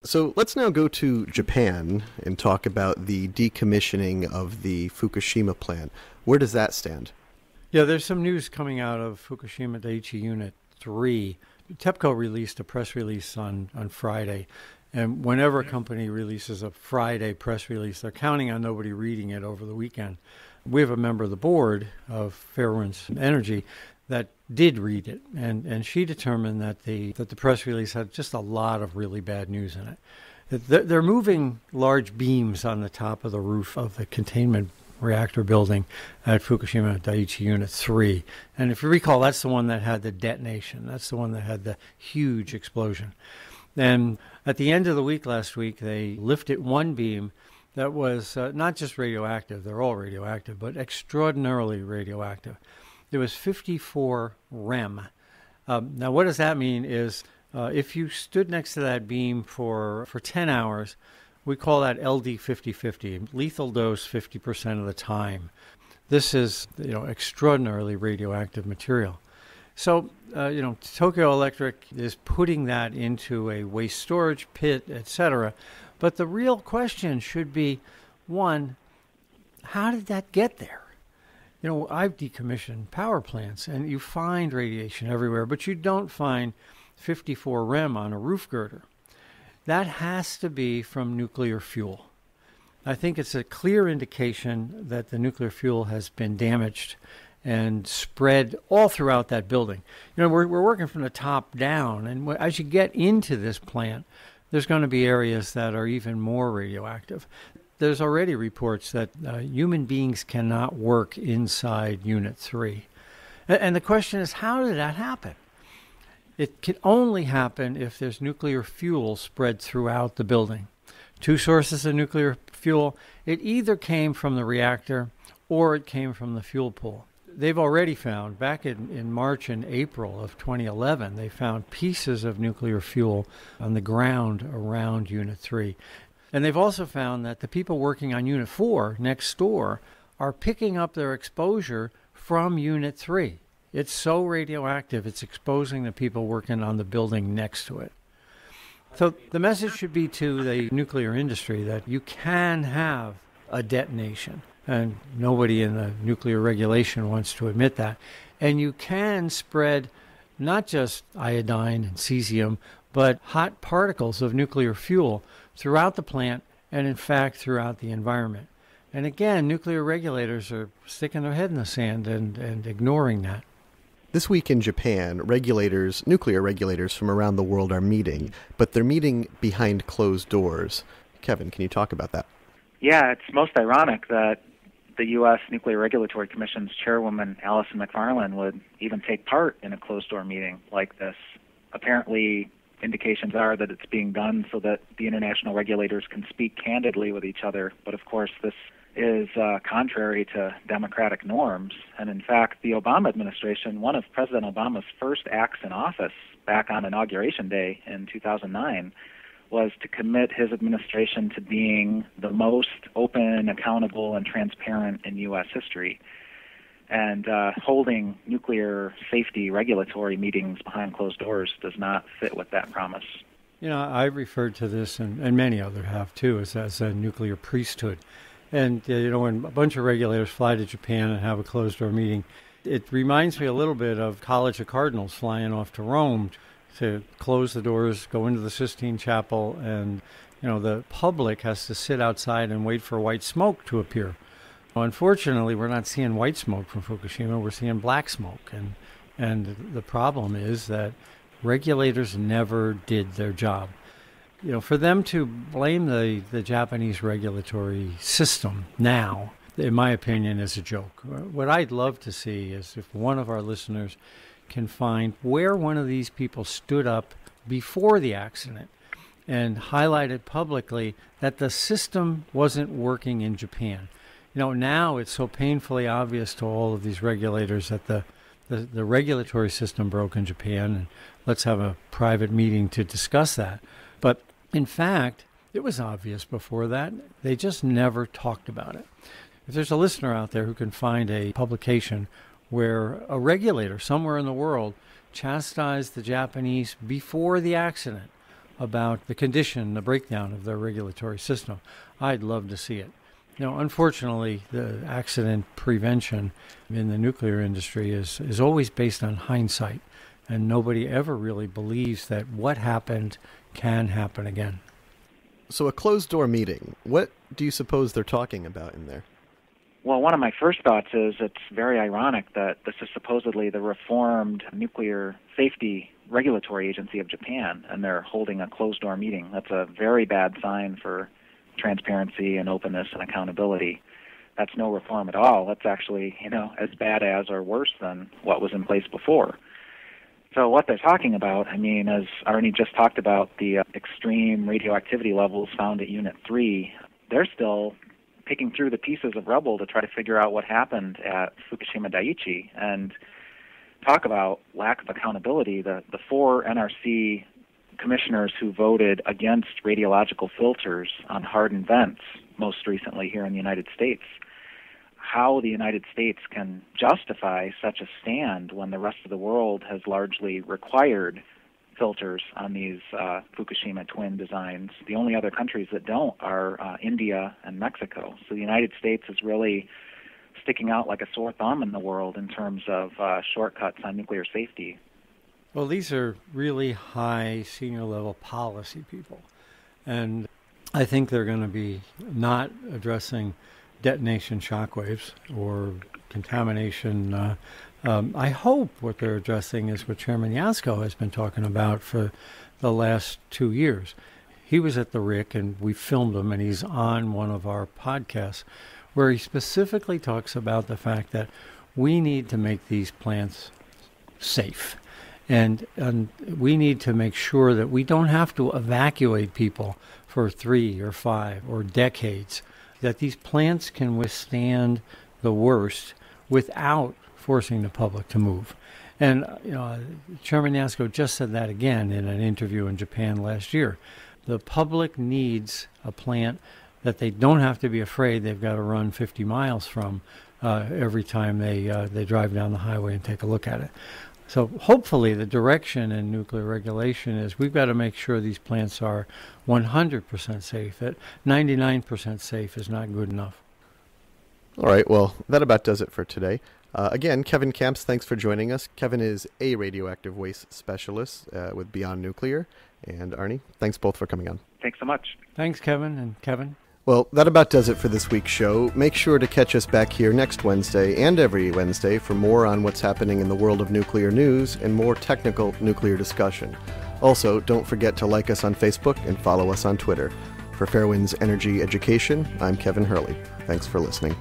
So let's now go to Japan and talk about the decommissioning of the Fukushima plant. Where does that stand? Yeah, there's some news coming out of Fukushima Daiichi Unit 3. TEPCO released a press release on Friday. And whenever a company releases a Friday press release, they're counting on nobody reading it over the weekend. We have a member of the board of Fairewinds Energy that did read it, and she determined that the press release had just a lot of really bad news in it. They're moving large beams on the top of the roof of the containment reactor building at Fukushima Daiichi Unit 3. And if you recall, that's the one that had the detonation. That's the one that had the huge explosion. And at the end of the week last week, they lifted one beam that was not just radioactive, they're all radioactive, but extraordinarily radioactive. It was 54 rem. Now, what does that mean is if you stood next to that beam for 10 hours, we call that LD 50-50, lethal dose 50% of the time. This is, extraordinarily radioactive material. So, Tokyo Electric is putting that into a waste storage pit, etc. But the real question should be, one, how did that get there? I've decommissioned power plants, and you find radiation everywhere, but you don't find 54 rem on a roof girder. That has to be from nuclear fuel. I think it's a clear indication that the nuclear fuel has been damaged and spread all throughout that building. We're working from the top down, and as you get into this plant, there's going to be areas that are even more radioactive. There's already reports that human beings cannot work inside Unit 3. And the question is, how did that happen? It can only happen if there's nuclear fuel spread throughout the building. Two sources of nuclear fuel. It either came from the reactor or it came from the fuel pool. They've already found, back in March and April of 2011, they found pieces of nuclear fuel on the ground around Unit 3. And they've also found that the people working on Unit 4 next door are picking up their exposure from Unit 3. It's so radioactive, it's exposing the people working on the building next to it. So the message should be to the nuclear industry that you can have a detonation, and nobody in the nuclear regulation wants to admit that. And you can spread not just iodine and cesium, but hot particles of nuclear fuel throughout the plant and, in fact, throughout the environment. And again, nuclear regulators are sticking their head in the sand and ignoring that. This week in Japan, nuclear regulators from around the world are meeting, but they're meeting behind closed doors. Kevin, can you talk about that? Yeah, it's most ironic that the U.S. Nuclear Regulatory Commission's chairwoman, Alison McFarland, would even take part in a closed-door meeting like this. Apparently, indications are that it's being done so that the international regulators can speak candidly with each other. But of course, this is contrary to democratic norms. And in fact, the Obama administration, one of President Obama's first acts in office back on Inauguration Day in 2009, was to commit his administration to being the most open, accountable, and transparent in U.S. history. And holding nuclear safety regulatory meetings behind closed doors does not fit with that promise. I referred to this, and many others have too, as a nuclear priesthood. And, when a bunch of regulators fly to Japan and have a closed-door meeting, it reminds me a little bit of College of Cardinals flying off to Rome to close the doors, go into the Sistine Chapel, and, the public has to sit outside and wait for white smoke to appear. Well, unfortunately, we're not seeing white smoke from Fukushima. We're seeing black smoke. And the problem is that regulators never did their job. For them to blame the Japanese regulatory system now, in my opinion, is a joke. What I'd love to see is if one of our listeners can find where one of these people stood up before the accident and highlighted publicly that the system wasn't working in Japan. Now it's so painfully obvious to all of these regulators that the regulatory system broke in Japan, and let's have a private meeting to discuss that. But in fact, it was obvious before that. They just never talked about it. If there's a listener out there who can find a publication where a regulator somewhere in the world chastised the Japanese before the accident, about the condition, the breakdown of their regulatory system. I'd love to see it. Unfortunately, the accident prevention in the nuclear industry is always based on hindsight, and nobody ever really believes that what happened can happen again. So a closed-door meeting, what do you suppose they're talking about in there? Well, one of my first thoughts is it's very ironic that this is supposedly the reformed Nuclear Safety Regulatory Agency of Japan, and they're holding a closed-door meeting. That's a very bad sign for transparency and openness and accountability. That's no reform at all. That's actually, as bad as or worse than what was in place before. So what they're talking about, as Arnie just talked about, the extreme radioactivity levels found at Unit 3, they're still picking through the pieces of rubble to try to figure out what happened at Fukushima Daiichi and talk about lack of accountability. The 4 NRC commissioners who voted against radiological filters on hardened vents, most recently here in the United States, how the United States can justify such a stand when the rest of the world has largely required filters on these Fukushima twin designs. The only other countries that don't are India and Mexico. So the United States is really sticking out like a sore thumb in the world in terms of shortcuts on nuclear safety. Well, these are really high senior-level policy people, and I think they're going to be not addressing detonation shockwaves or contamination. I hope what they're addressing is what Chairman Yasko has been talking about for the last 2 years. He was at the RIC, and we filmed him, and he's on one of our podcasts, where he specifically talks about the fact that we need to make these plants safe. And we need to make sure that we don't have to evacuate people for 3 or 5 or decades, that these plants can withstand the worst without forcing the public to move. And Chairman Yasko just said that again in an interview in Japan last year. The public needs a plant that they don't have to be afraid they've got to run 50 miles from every time they drive down the highway and take a look at it. So hopefully the direction in nuclear regulation is we've got to make sure these plants are 100% safe. That 99% safe is not good enough. All right, well, that about does it for today. Again, Kevin Kamps, thanks for joining us. Kevin is a radioactive waste specialist with Beyond Nuclear. And Arnie, thanks both for coming on. Thanks so much. Thanks, Kevin and Kevin. Well, that about does it for this week's show. Make sure to catch us back here next Wednesday and every Wednesday for more on what's happening in the world of nuclear news and more technical nuclear discussion. Also, don't forget to like us on Facebook and follow us on Twitter. For Fairewinds Energy Education, I'm Kevin Hurley. Thanks for listening.